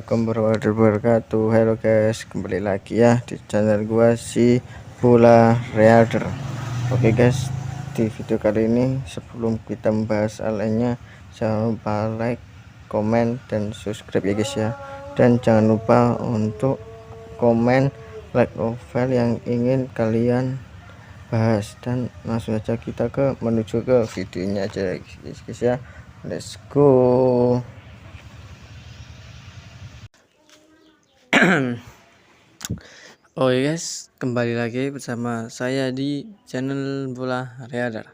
Assalamualaikum warahmatullahi wabarakatuh. Halo guys, kembali lagi ya di channel gua si Bola Reader. Oke guys, di video kali ini sebelum kita membahas lainnya, jangan lupa like, komen, dan subscribe ya guys ya. Dan jangan lupa untuk komen like novel yang ingin kalian bahas, dan langsung saja kita menuju ke videonya aja guys ya. Let's go. Oke guys, kembali lagi bersama saya di channel Bola Reader.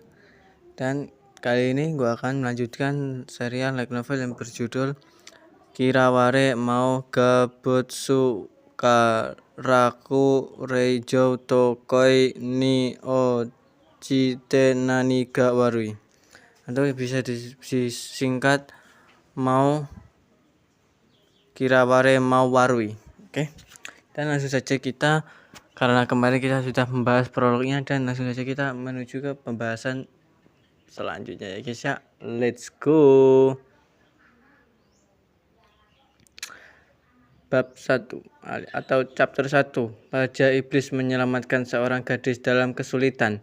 Dan kali ini gue akan melanjutkan serial light novel yang berjudul Kiraware mau Gebutsu Karaku Reijou Tokoi ni Ochite Naniga Warui, atau bisa disingkat mau Kiraware mau Warui. Oke. Dan langsung saja kita, karena kemarin kita sudah membahas prolognya, dan langsung saja kita menuju ke pembahasan selanjutnya ya guys ya. Let's go. Bab 1 atau chapter 1, Raja Iblis menyelamatkan seorang gadis dalam kesulitan.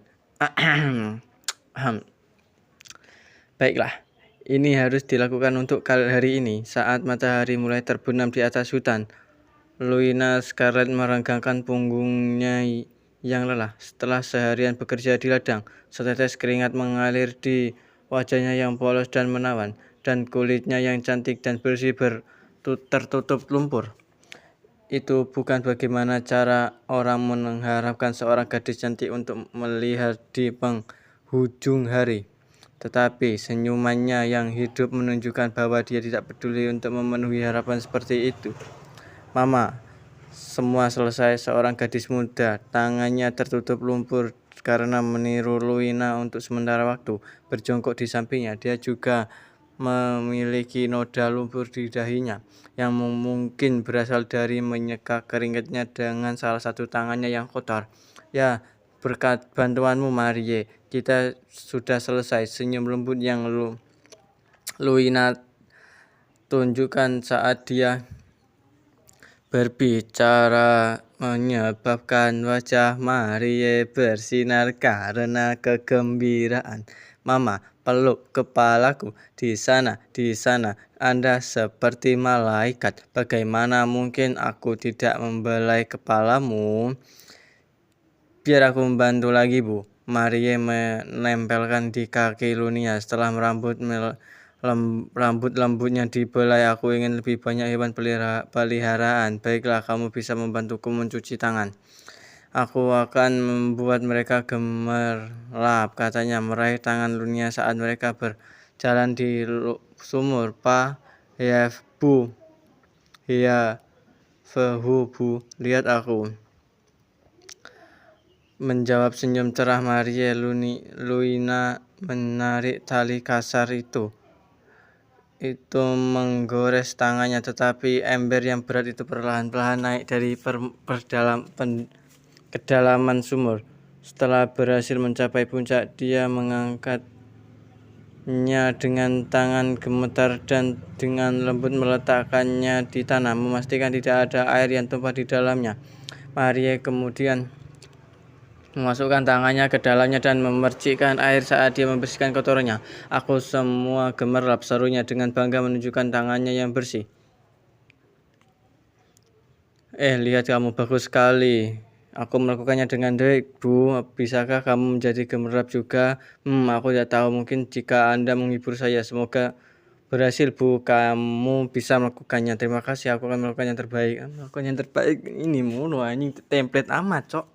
Baiklah, ini harus dilakukan untuk hari ini. Saat matahari mulai terbenam di atas hutan, Luina Scarlet meregangkan punggungnya yang lelah. Setelah seharian bekerja di ladang, setetes keringat mengalir di wajahnya yang polos dan menawan, dan kulitnya yang cantik dan bersih tertutup lumpur. Itu bukan bagaimana cara orang mengharapkan seorang gadis cantik untuk melihat di penghujung hari. Tetapi senyumannya yang hidup menunjukkan bahwa dia tidak peduli untuk memenuhi harapan seperti itu. Mama, semua selesai. Seorang gadis muda, tangannya tertutup lumpur karena meniru Luina untuk sementara waktu, berjongkok di sampingnya. Dia juga memiliki noda lumpur di dahinya, yang mungkin berasal dari menyeka keringatnya dengan salah satu tangannya yang kotor. Ya, berkat bantuanmu Marie, kita sudah selesai. Senyum lembut yang Luina tunjukkan saat dia berbicara menyebabkan wajah Marie bersinar karena kegembiraan. Mama, peluk kepalaku. Di sana, Anda seperti malaikat. Bagaimana mungkin aku tidak membelai kepalamu? Biar aku membantu lagi, Bu. Marie menempelkan di kaki Lunia. Setelah rambut lembutnya dibelai, aku ingin lebih banyak hewan peliharaan. Baiklah, kamu bisa membantuku mencuci tangan. Aku akan membuat mereka gemerlap, katanya, meraih tangan Lunia saat mereka berjalan di sumur. Ya, Bu. Ya, Bu. Lihat aku. Menjawab senyum cerah Marie, Luina menarik tali kasar itu menggores tangannya, tetapi ember yang berat itu perlahan-lahan naik dari kedalaman sumur. Setelah berhasil mencapai puncak, dia mengangkatnya dengan tangan gemetar dan dengan lembut meletakkannya di tanah, memastikan tidak ada air yang tumpah di dalamnya. Marie kemudian memasukkan tangannya ke dalamnya dan memercikkan air saat dia membersihkan kotorannya. Aku semua gemerlap, serunya dengan bangga menunjukkan tangannya yang bersih. Lihat kamu, bagus sekali. Aku melakukannya dengan baik, Bu. Bisakah kamu menjadi gemerlap juga? Aku tidak tahu. Mungkin jika Anda menghibur saya. Semoga berhasil, Bu. Kamu bisa melakukannya. Terima kasih. Aku akan melakukan yang terbaik. Melakukan yang terbaik ini mulu, ini template amat, Cok.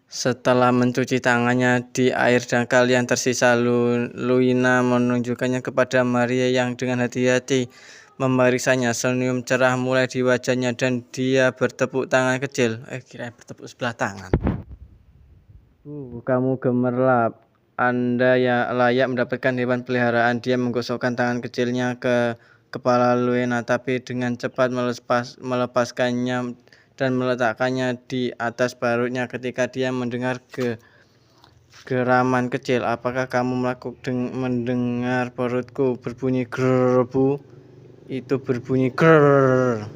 Setelah mencuci tangannya di air dangkal yang tersisa, Luina menunjukkannya kepada Maria yang dengan hati-hati memeriksanya. Senyum cerah mulai di wajahnya dan dia bertepuk tangan kecil. Kira bertepuk sebelah tangan. Kamu gemerlap. Anda ya layak mendapatkan hewan peliharaan. Dia menggosokkan tangan kecilnya ke kepala Luina, tapi dengan cepat melepaskannya dan meletakkannya di atas perutnya ketika dia mendengar geraman kecil. Apakah kamu mendengar perutku berbunyi gerbu? itu berbunyi grrrr.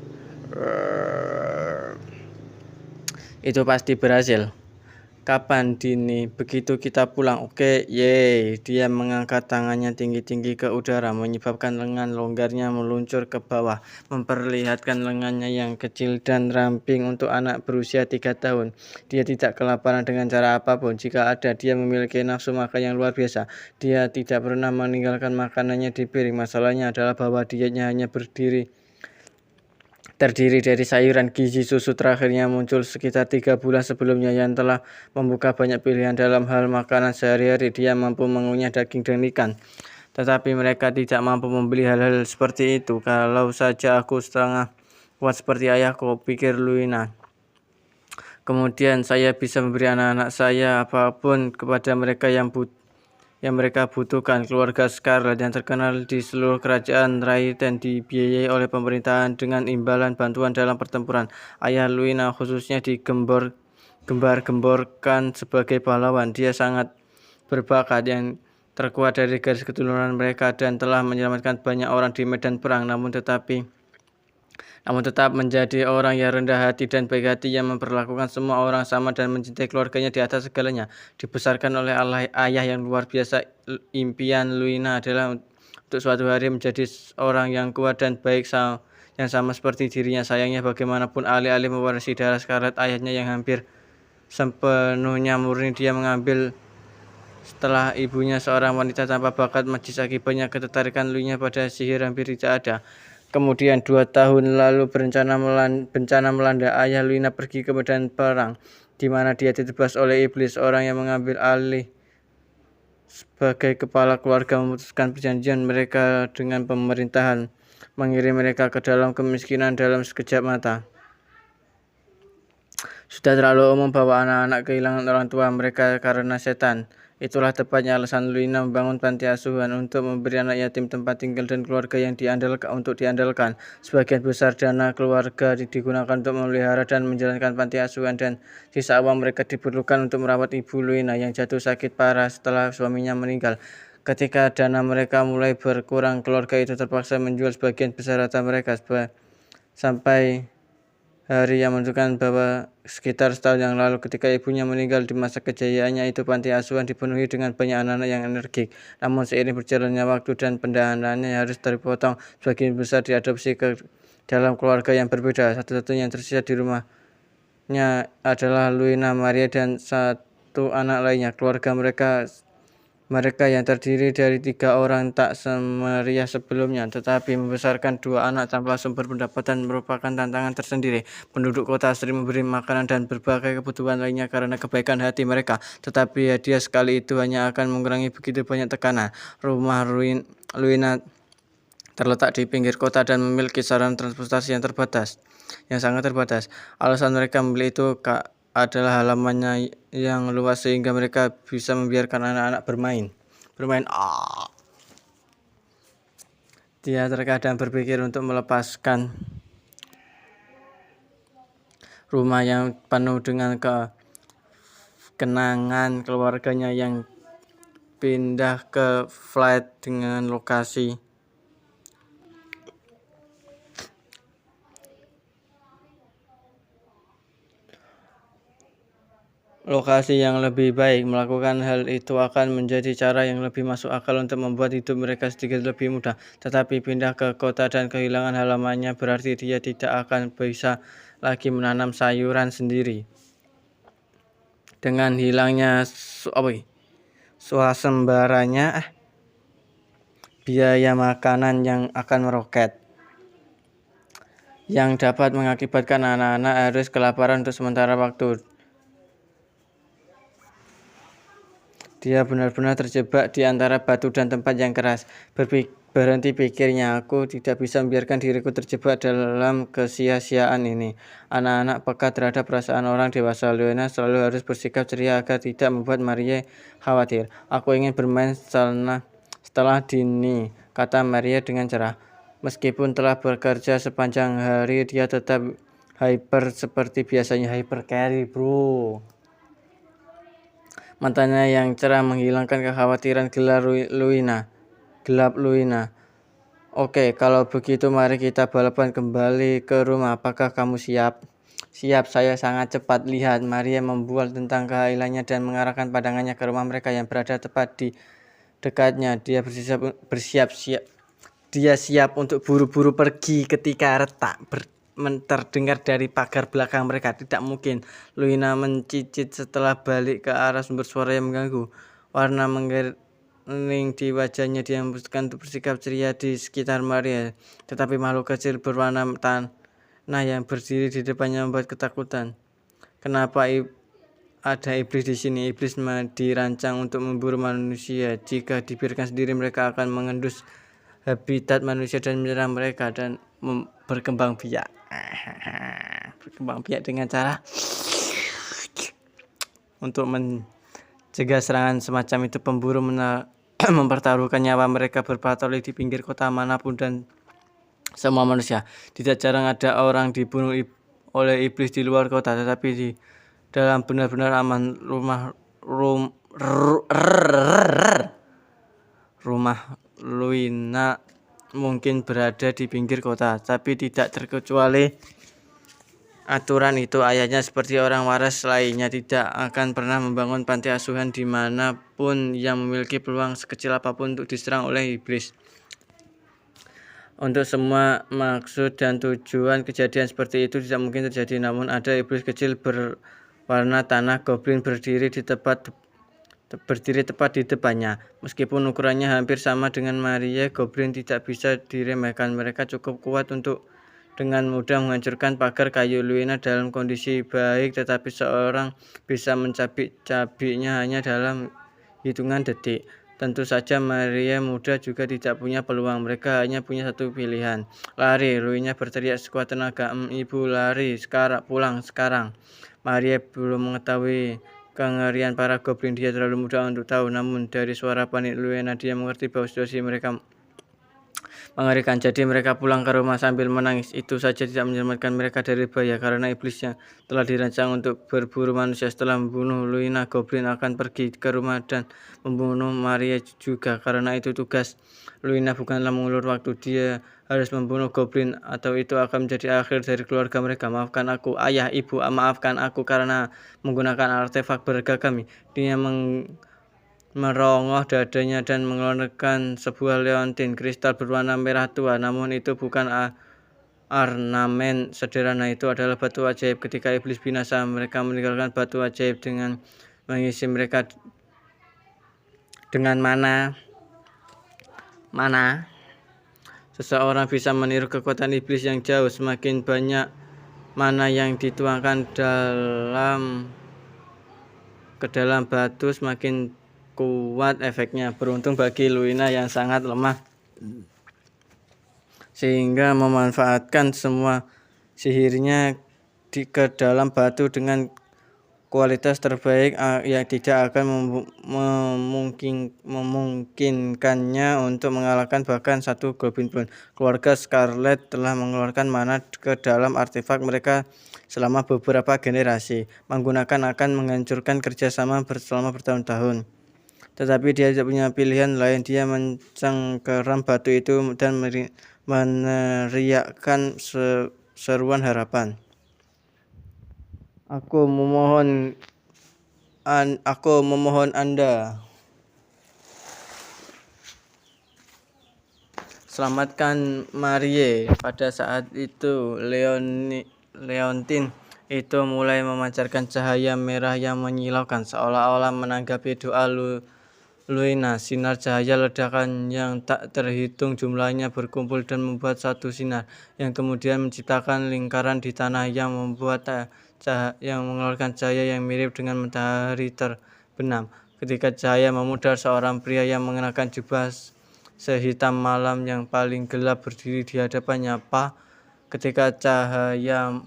Itu pasti berhasil. Kapan Dini? Begitu kita pulang. Oke, yeay. Dia mengangkat tangannya tinggi-tinggi ke udara, menyebabkan lengan longgarnya meluncur ke bawah, memperlihatkan lengannya yang kecil dan ramping untuk anak berusia 3 tahun. Dia tidak kelaparan dengan cara apapun. Jika ada, dia memiliki nafsu makan yang luar biasa. Dia tidak pernah meninggalkan makanannya di piring. Masalahnya adalah bahwa dietnya hanya terdiri dari sayuran. Gizi susu terakhirnya muncul sekitar 3 bulan sebelumnya, yang telah membuka banyak pilihan dalam hal makanan sehari-hari. Dia mampu mengunyah daging dan ikan, tetapi mereka tidak mampu membeli hal-hal seperti itu. Kalau saja aku setengah kuat seperti ayahku, pikir Luina. Kemudian saya bisa memberi anak-anak saya apapun kepada mereka yang mereka butuhkan. Keluarga Scarlet yang terkenal di seluruh kerajaan Raiten dibiayai oleh pemerintahan dengan imbalan bantuan dalam pertempuran. Ayah Luina khususnya digembar-gemborkan sebagai pahlawan. Dia sangat berbakat yang terkuat dari garis keturunan mereka dan telah menyelamatkan banyak orang di medan perang, namun tetap menjadi orang yang rendah hati dan baik hati, yang memperlakukan semua orang sama dan mencintai keluarganya di atas segalanya. Dibesarkan oleh ayah yang luar biasa, impian Luina adalah untuk suatu hari menjadi orang yang kuat dan baik yang sama seperti dirinya. Sayangnya bagaimanapun alih-alih mewarisi darah Scarlet ayahnya yang hampir sepenuhnya murni, dia mengambil setelah ibunya seorang wanita tanpa bakat magis. Akibatnya ketertarikan Luina pada sihir hampir tidak ada. Kemudian 2 tahun lalu bencana melanda ayah Luina pergi ke medan perang, di mana dia ditebas oleh iblis. Orang yang mengambil alih sebagai kepala keluarga memutuskan perjanjian mereka dengan pemerintahan, mengirim mereka ke dalam kemiskinan dalam sekejap mata. Sudah terlalu umum bahwa anak-anak kehilangan orang tua mereka karena setan. Itulah tepatnya alasan Luina membangun panti asuhan untuk memberi anak yatim tempat tinggal dan keluarga yang diandalkan. Sebagian besar dana keluarga digunakan untuk memelihara dan menjalankan panti asuhan, dan sisa uang mereka diperlukan untuk merawat ibu Luina yang jatuh sakit parah setelah suaminya meninggal. Ketika dana mereka mulai berkurang, keluarga itu terpaksa menjual sebagian besar harta mereka. Sampai hari yang menentukan bahwa sekitar setahun yang lalu, ketika ibunya meninggal di masa kejayaannya itu, panti asuhan dipenuhi dengan banyak anak-anak yang energik. Namun seiring berjalannya waktu dan pendanaannya harus terpotong, sebagian besar diadopsi ke dalam keluarga yang berbeda. Satu-satunya yang tersisa di rumahnya adalah Luina, Maria, dan satu anak lainnya. Keluarga mereka yang terdiri dari 3 orang tak semeriah sebelumnya, tetapi membesarkan 2 anak tanpa sumber pendapatan merupakan tantangan tersendiri. Penduduk kota sering memberi makanan dan berbagai kebutuhan lainnya karena kebaikan hati mereka, tetapi hadiah sekali itu hanya akan mengurangi begitu banyak tekanan. Rumah Luina terletak di pinggir kota dan memiliki sarana transportasi yang sangat terbatas. Alasan mereka membeli itu adalah halamannya yang luas sehingga mereka bisa membiarkan anak-anak bermain. Dia terkadang berpikir untuk melepaskan rumah yang penuh dengan kenangan keluarganya yang pindah ke flat dengan lokasi yang lebih baik. Melakukan hal itu akan menjadi cara yang lebih masuk akal untuk membuat hidup mereka sedikit lebih mudah. Tetapi pindah ke kota dan kehilangan halamannya berarti dia tidak akan bisa lagi menanam sayuran sendiri. Dengan hilangnya suasembaranya, biaya makanan yang akan meroket, yang dapat mengakibatkan anak-anak harus kelaparan untuk sementara waktu. Dia benar-benar terjebak di antara batu dan tempat yang keras. Berhenti, pikirnya. Aku tidak bisa membiarkan diriku terjebak dalam kesia-siaan ini. Anak-anak peka terhadap perasaan orang dewasa. Luina selalu harus bersikap ceria agar tidak membuat Maria khawatir. Aku ingin bermain setelah Dini, kata Maria dengan cerah. Meskipun telah bekerja sepanjang hari, dia tetap hyper seperti biasanya. Hyper carry, bro. Matanya yang cerah menghilangkan kekhawatiran gelap Luina. Oke, kalau begitu mari kita balapan kembali ke rumah. Apakah kamu siap? Siap, saya sangat cepat. Lihat, Maria membual tentang keahliannya dan mengarahkan pandangannya ke rumah mereka yang berada tepat di dekatnya. Dia siap untuk buru-buru pergi ketika retak terdengar dari pagar belakang mereka. Tidak mungkin. Luina mencicit setelah balik ke arah sumber suara yang mengganggu. Warna menggelinding di wajahnya. Dia memutuskan untuk bersikap ceria di sekitar Maria. Tetapi makhluk kecil berwarna tanah yang berdiri di depannya membuat ketakutan. Kenapa ada iblis di sini? Iblis dirancang untuk memburu manusia. Jika dibiarkan sendiri, mereka akan mengendus habitat manusia dan menyerang mereka dan berkembang biak. Berkembang biak dengan cara untuk mencegah serangan semacam itu. Pemburu mempertaruhkan nyawa mereka berpatroli di pinggir kota manapun dan semua manusia. Tidak jarang ada orang dibunuh oleh iblis di luar kota, tetapi di dalam benar-benar aman. Rumah Luina mungkin berada di pinggir kota, tapi tidak terkecuali aturan itu. Ayahnya seperti orang waras lainnya tidak akan pernah membangun panti asuhan dimanapun yang memiliki peluang sekecil apapun untuk diserang oleh iblis. Untuk semua maksud dan tujuan, kejadian seperti itu tidak mungkin terjadi. Namun ada iblis kecil berwarna tanah goblin berdiri tepat di depannya. Meskipun ukurannya hampir sama dengan Maria, goblin tidak bisa diremehkan. Mereka cukup kuat untuk dengan mudah menghancurkan pagar kayu. Luina dalam kondisi baik, tetapi seorang bisa mencabik-cabiknya hanya dalam hitungan detik. Tentu saja Maria muda juga tidak punya peluang. Mereka hanya punya satu pilihan, lari. Luina berteriak sekuat tenaga, ibu, lari sekarang, pulang sekarang. Maria belum mengetahui kengerian para goblin. Dia terlalu muda untuk tahu. Namun dari suara panik Luina, dia mengerti bahwa situasi mereka mengerikan. Jadi mereka pulang ke rumah sambil menangis. Itu saja tidak menyelamatkan mereka dari bahaya, karena iblis yang telah dirancang untuk berburu manusia. Setelah membunuh Luina, goblin akan pergi ke rumah dan membunuh Maria juga. Karena itu tugas Luina bukanlah mengulur waktu. Dia harus membunuh goblin atau itu akan menjadi akhir dari keluarga mereka. Maafkan aku, ayah, ibu, maafkan aku karena menggunakan artefak berharga kami. Dia merongoh dadanya dan mengeluarkan sebuah leontin kristal berwarna merah tua. Namun itu bukan ornamen sederhana, itu adalah batu ajaib. Ketika iblis binasa, mereka meninggalkan batu ajaib dengan mengisi mereka dengan mana. Seseorang bisa meniru kekuatan iblis yang jauh. Semakin banyak mana yang dituangkan ke dalam batu, semakin kuat efeknya. Beruntung bagi Luina yang sangat lemah, sehingga memanfaatkan semua sihirnya ke dalam batu dengan kualitas terbaik yang tidak akan memungkinkannya untuk mengalahkan bahkan satu goblin pun. Keluarga Scarlet telah mengeluarkan mana ke dalam artefak mereka selama beberapa generasi. Menggunakan akan menghancurkan kerjasama selama bertahun-tahun. Tetapi dia tidak punya pilihan lain. Dia mencengkeram batu itu dan meneriakkan seruan harapan. Aku memohon Anda, selamatkan Marie. Pada saat itu leontin itu mulai memancarkan cahaya merah yang menyilaukan, seolah-olah menanggapi doa Luina. Sinar cahaya ledakan yang tak terhitung jumlahnya berkumpul dan membuat satu sinar yang kemudian menciptakan lingkaran di tanah yang mengeluarkan cahaya yang mirip dengan matahari terbenam. Ketika cahaya memudar, seorang pria yang mengenakan jubah sehitam malam yang paling gelap berdiri di hadapannya. Ketika cahaya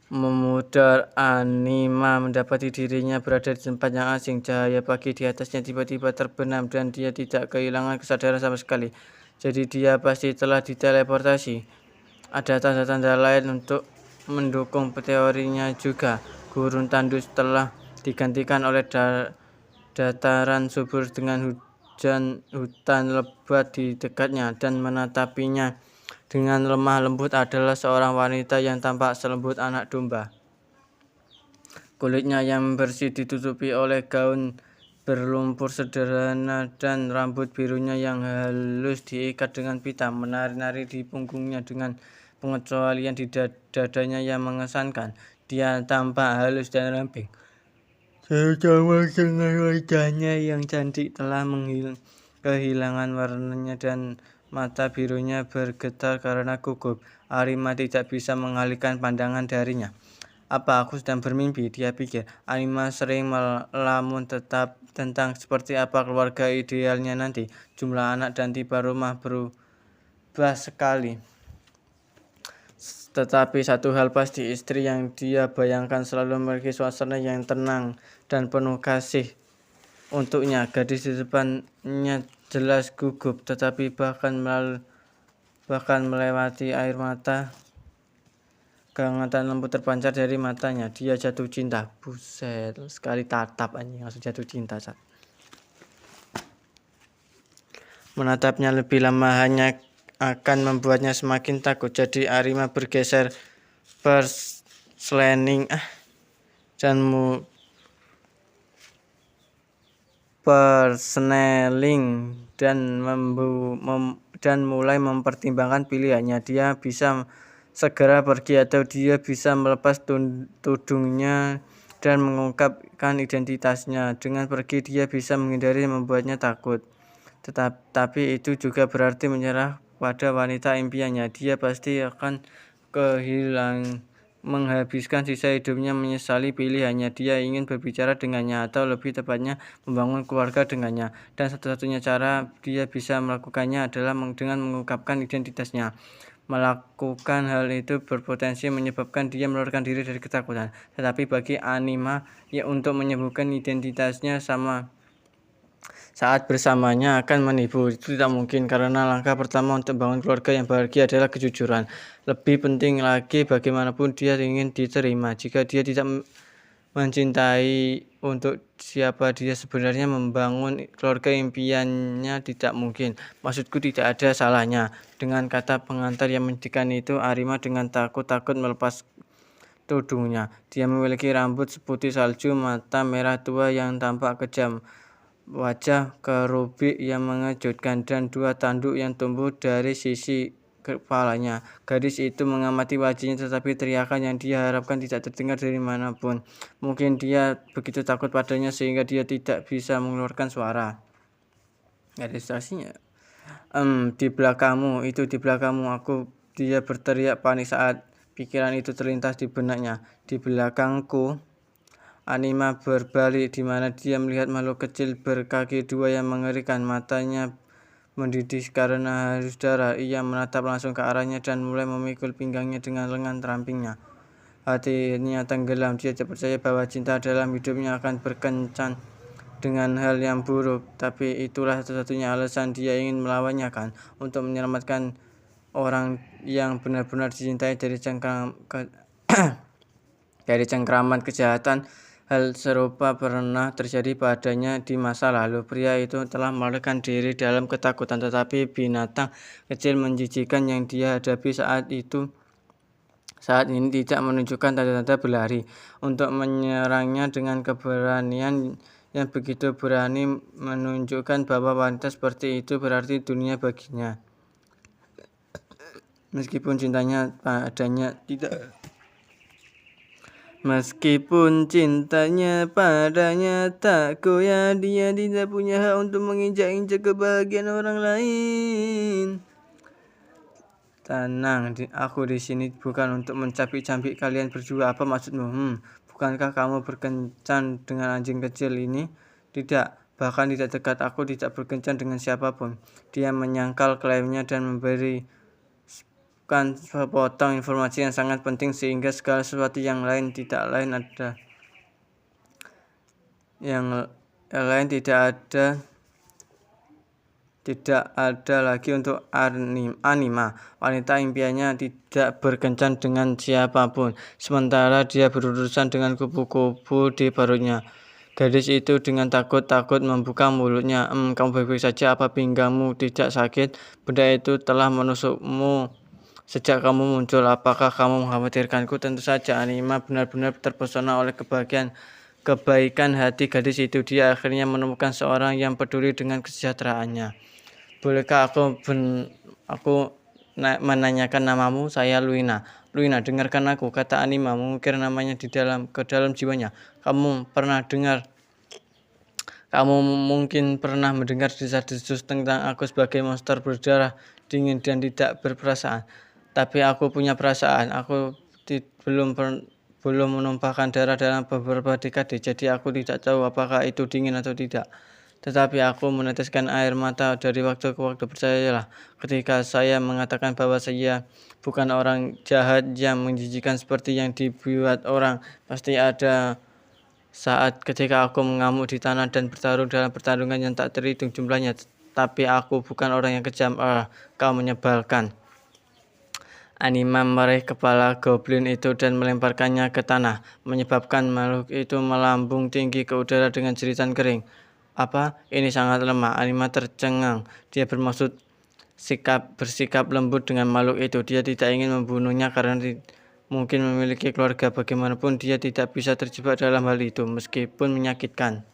memudar, Anima mendapati dirinya berada di tempat yang asing. Cahaya pagi di atasnya tiba-tiba terbenam dan dia tidak kehilangan kesadaran sama sekali. Jadi dia pasti telah diteleportasi. Ada tanda-tanda lain untuk mendukung teorinya juga. Gurun tandus telah digantikan oleh dataran subur dengan hutan lebat di dekatnya dan menatapinya dengan lemah lembut adalah seorang wanita yang tampak selembut anak domba. Kulitnya yang bersih ditutupi oleh gaun berlumpur sederhana dan rambut birunya yang halus diikat dengan pita menari-nari di punggungnya dengan pengecualian di dadanya yang mengesankan. Dia tampak halus dan ramping, terutama dengan wajahnya yang cantik telah kehilangan warnanya dan mata birunya bergetar karena gugup. Arima tidak bisa mengalihkan pandangan darinya. Apa aku sedang bermimpi? Dia pikir. Arima sering melamun tentang seperti apa keluarga idealnya nanti. Jumlah anak dan tipe rumah berubah sekali. Tetapi satu hal pasti, istri yang dia bayangkan selalu memiliki suasana yang tenang dan penuh kasih untuknya. Gadis di depannya jelas gugup, tetapi bahkan melewati air mata. Kehangatan lembut terpancar dari matanya. Dia jatuh cinta. Buset, sekali tatap anjing langsung jatuh cinta. Menatapnya lebih lama hanya akan membuatnya semakin takut. Jadi Arima bergeser perslening dan mulai mempertimbangkan pilihannya. Dia bisa segera pergi atau dia bisa melepas tudungnya dan mengungkapkan identitasnya. Dengan pergi dia bisa menghindari membuatnya takut. Tetapi itu juga berarti menyerah pada wanita impiannya. Dia pasti akan menghabiskan sisa hidupnya menyesali pilihannya. Dia ingin berbicara dengannya atau lebih tepatnya membangun keluarga dengannya. Dan satu-satunya cara dia bisa melakukannya adalah dengan mengungkapkan identitasnya. Melakukan hal itu berpotensi menyebabkan dia melarikan diri dari ketakutan. Tetapi bagi Anima, untuk menyembuhkan identitasnya saat bersamanya akan menipu. Itu tidak mungkin karena langkah pertama untuk membangun keluarga yang bahagia adalah kejujuran. Lebih penting lagi, bagaimanapun dia ingin diterima. Jika dia tidak mencintai untuk siapa dia sebenarnya, membangun keluarga impiannya tidak mungkin. Maksudku tidak ada salahnya. Dengan kata pengantar yang menyedihkan itu, Arima dengan takut-takut melepas tudungnya. Dia memiliki rambut seputih salju, mata merah tua yang tampak kejam, wajah kerubik yang mengejutkan, dan dua tanduk yang tumbuh dari sisi kepalanya. Gadis itu mengamati wajahnya, tetapi teriakan yang dia harapkan tidak terdengar dari manapun. Mungkin dia begitu takut padanya sehingga dia tidak bisa mengeluarkan suara. Registrasinya. Di belakangmu, itu di belakangmu, dia berteriak panik saat pikiran itu terlintas di benaknya. Di belakangku. Anima berbalik di mana dia melihat makhluk kecil berkaki dua yang mengerikan. Matanya mendidih karena haus darah. Ia menatap langsung ke arahnya dan mulai memikul pinggangnya dengan lengan terampingnya. Hatinya tenggelam. Dia tidak percaya bahwa cinta dalam hidupnya akan berkencan dengan hal yang buruk. Tapi itulah satu-satunya alasan dia ingin melawannya, kan? Untuk menyelamatkan orang yang benar-benar dicintai dari cengkraman kejahatan. Hal serupa pernah terjadi padanya di masa lalu. Pria itu telah melarikan diri dalam ketakutan, tetapi binatang kecil menjijikan yang dia hadapi saat ini tidak menunjukkan tanda-tanda berlari. Untuk menyerangnya dengan keberanian yang begitu berani menunjukkan bahwa wanita seperti itu berarti dunia baginya. Meskipun cintanya padanya tak goyah, dia tidak punya hak untuk menginjak-injak kebahagiaan orang lain. Tenang, aku di sini bukan untuk mencabik-cambik kalian berdua. Apa maksudmu? Bukankah kamu berkencan dengan anjing kecil ini? Tidak, bahkan tidak dekat. Aku tidak berkencan dengan siapapun. Dia menyangkal klaimnya dan memberikan sepotong informasi yang sangat penting sehingga segala sesuatu yang lain tidak ada lagi untuk Anima. Wanita impiannya tidak berkencan dengan siapapun, sementara dia berurusan dengan kupu-kupu di perutnya. Gadis itu dengan takut-takut membuka mulutnya. Kamu baik-baik saja? Apa pinggangmu tidak sakit? Benda itu telah menusukmu sejak kamu muncul. Apakah kamu mengkhawatirkanku? Tentu saja. Anima benar-benar terpesona oleh kebaikan hati gadis itu. Dia akhirnya menemukan seorang yang peduli dengan kesejahteraannya. Bolehkah aku menanyakan namamu? Saya Luina. Luina, dengarkan aku, kata Anima mengukir namanya ke dalam jiwanya. Kamu mungkin pernah mendengar desas-desus tentang aku sebagai monster berdarah dingin dan tidak berperasaan. Tapi aku punya perasaan. Aku belum menumpahkan darah dalam beberapa dekade, jadi aku tidak tahu apakah itu dingin atau tidak. Tetapi aku meneteskan air mata dari waktu ke waktu. Percayalah, ketika saya mengatakan bahwa saya bukan orang jahat yang menjijikan seperti yang dibuat orang, pasti ada saat ketika aku mengamuk di tanah dan bertarung dalam pertandungan yang tak terhitung jumlahnya. Tapi aku bukan orang yang kejam. Kau menyebalkan. Anima meraih kepala goblin itu dan melemparkannya ke tanah, menyebabkan makhluk itu melambung tinggi ke udara dengan jeritan kering. Apa? Ini sangat lemah. Anima tercengang. Dia bermaksud bersikap lembut dengan makhluk itu. Dia tidak ingin membunuhnya karena mungkin memiliki keluarga. Bagaimanapun dia tidak bisa terjebak dalam hal itu, meskipun menyakitkan.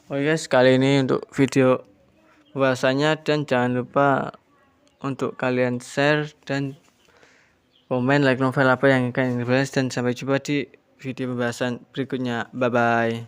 Oke guys, kali ini untuk video bahasanya, dan jangan lupa untuk kalian share dan komen like novel apa yang kalian bahas, dan sampai jumpa di video pembahasan berikutnya. Bye bye.